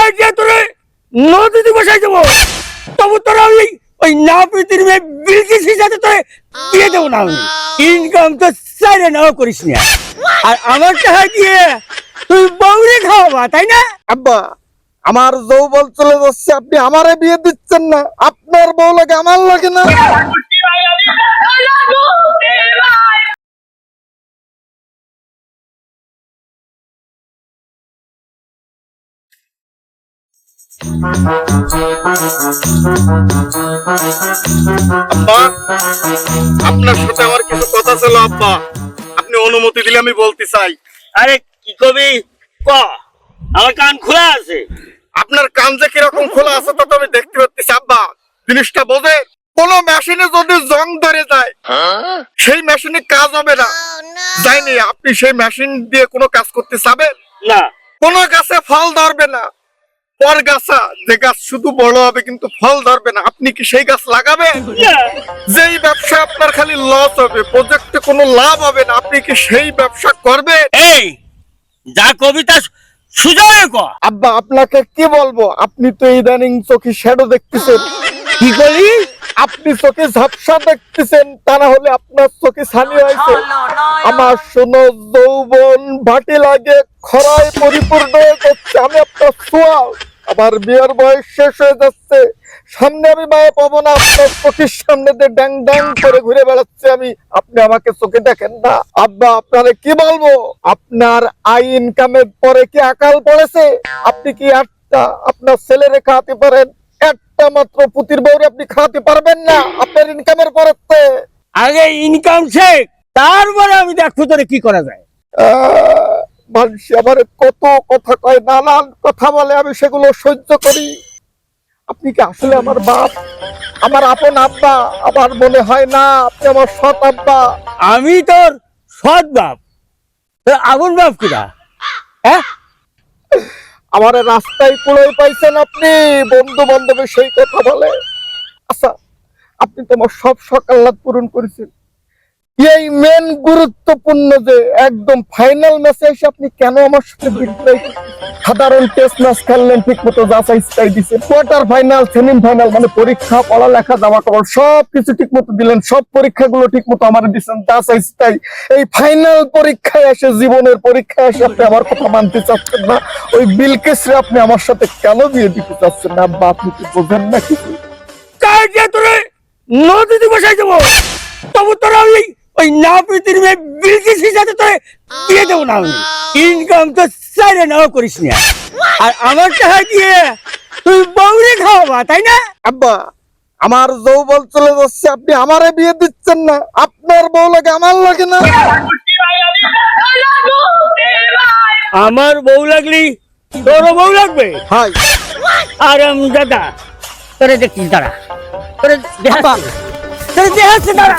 কাজে তোরে নদীতে বসাই দেবো, তবু তোরা ওই নাপিতের মেয়ে বিলকিসের সাথে তোরে দিয়ে দেবো না। আমি ইনকাম তো চাইলে নাও করিস না, আর আমার টাকা দিয়ে তুই বউরে খাওয়াবা, তাই না? আব্বা আমার যৌবন চলে যাচ্ছে, আপনি আমারে বিয়ে দিচ্ছেন না, আপনার বউ লাগে আমার লাগে না। আব্বা আপনার সাথে আমার কিছু কথা ছিল আব্বা, আপনি অনুমতি দিলে আমি বলতে চাই। আরে কি কবি ক, আমার কান খোলা আছে। আপনার কান যে কিরকম খোলা আছে তা তো আমি দেখতে পাচ্ছি আব্বা। জিনিসটা বোঝে, কোন মেশিনে যদি জং ধরে যায় সেই মেশিনে কাজ হবে না। যাইনি আপনি সেই মেশিন দিয়ে কোনো কাজ করতে চাবেন না, কোন গাছে ফল ধরবে না, পর গাছা যে গাছ শুধু বড় হবে কিন্তু ফল ধরবে না, আপনি কি সেই গাছ লাগাবেন? না। যেই ব্যবসা আপনার খালি লস হবে, প্রজেক্টে কোনো লাভ হবে না, আপনি কি সেই ব্যবসা করবেন? এই যা কবিতা সুজয় ক। আব্বা আপনাকে কি বলবো, আপনি তো ইদানিং চোখে শ্যাডো দেখতেছেন। কি করলি? আপনি চোখে ঝাপসা দেখতেছেন, তা না হলে আপনার চোখে ছানি হয়েছে। আমার শোনো যৌবন ভাটি লাগে খরায় পরিপূর্ণ হয়ে যাচ্ছে, আমি আপনার ছোঁয়া, আমার বিয়ের বয়স শেষ হয়ে যাচ্ছে, সামনে আমি মায়ে পাবো না, আপনার চোখের সামনে দিয়ে ড্যাং ড্যাং করে ঘুরে বেড়াচ্ছে আমি, আপনি আমাকে চোখে দেখেন না। আব্বা আপনারে কি বলবো, আপনার আই ইনকামের পরে কি আকাল পড়েছে? আপনি কি একটা আপনার ছেলেরে খাওয়াতে পারেন, একটা মাত্র পুতির বউরে আপনি খাওয়াতে পারবেন না আপনার ইনকামের পরে? আগে ইনকাম শেখ, তারপরে আমি দেখবো তোরে কি করা যায়। মানুষ আমার কত কথা কয়, নানান কথা বলে, আমি সেগুলো সহ্য করি। আপনি কি আসলে আমার বাপ, আমার আপন আব্বা? আমার মনে হয় না আপনি আমার সৎ আব্বা। আমি তোর সৎ বাপ, তোর আগুন বাপ কিনা? হ্যাঁ, আমার রাস্তায় কুড়াই পাইছেন আপনি, বন্ধু বান্ধবের সেই কথা বলে। আচ্ছা আপনি তো আমার সব সকাল্লাদ পূরণ করেছেন, এই মেন গুরুত্বপূর্ণ যে একদম ফাইনাল ম্যাচে এসে আপনি কেন আমার সাথে বিট্রাই? সাধারণ টেস্ট ম্যাচ খেললেন, ঠিক মতো যাচাই স্টাই দিচ্ছেন, কোয়ার্টার ফাইনাল সেমি ফাইনাল মানে পরীক্ষা পড়ালেখা জামা কাপড় সব কিছু ঠিক মতো দিলেন, সব পরীক্ষাগুলো ঠিক মতো আমার দিচ্ছেন যাচাই স্টাই। এই ফাইনাল পরীক্ষায় এসে, জীবনের পরীক্ষায় এসে আপনি আমার কথা মানতে চাচ্ছেন না। ওই বিলকেসরে আপনি আমার সাথে কেন বিয়ে দিতে চাচ্ছেন না আব্বা, আপনি কি বোঝেন না কিছু? কাজে তোরে নদীতে বসাই দেবো, তবু তোরা ওই নাপিতের মেয়ে বিলকিসের সাথে তোরে দিয়ে দেবো না। আমি ইনকাম তো চাইলে নাও করিস না, আর আমার টাকা দিয়ে তুই বউরে খাওয়াবা, তাই না? আব্বা আমার যৌবন চলে যাচ্ছে, আপনি আমারে বিয়ে দিচ্ছেন না, আপনার বউ লাগে আমার লাগে না। আমার বউ লাগলি তোরও বউ লাগবে? হাই আর আমি দাদা তোরে দেখছিস, দাঁড়া, তোরে দেখাচ্ছি, তোরে দেখাচ্ছি, দাঁড়া।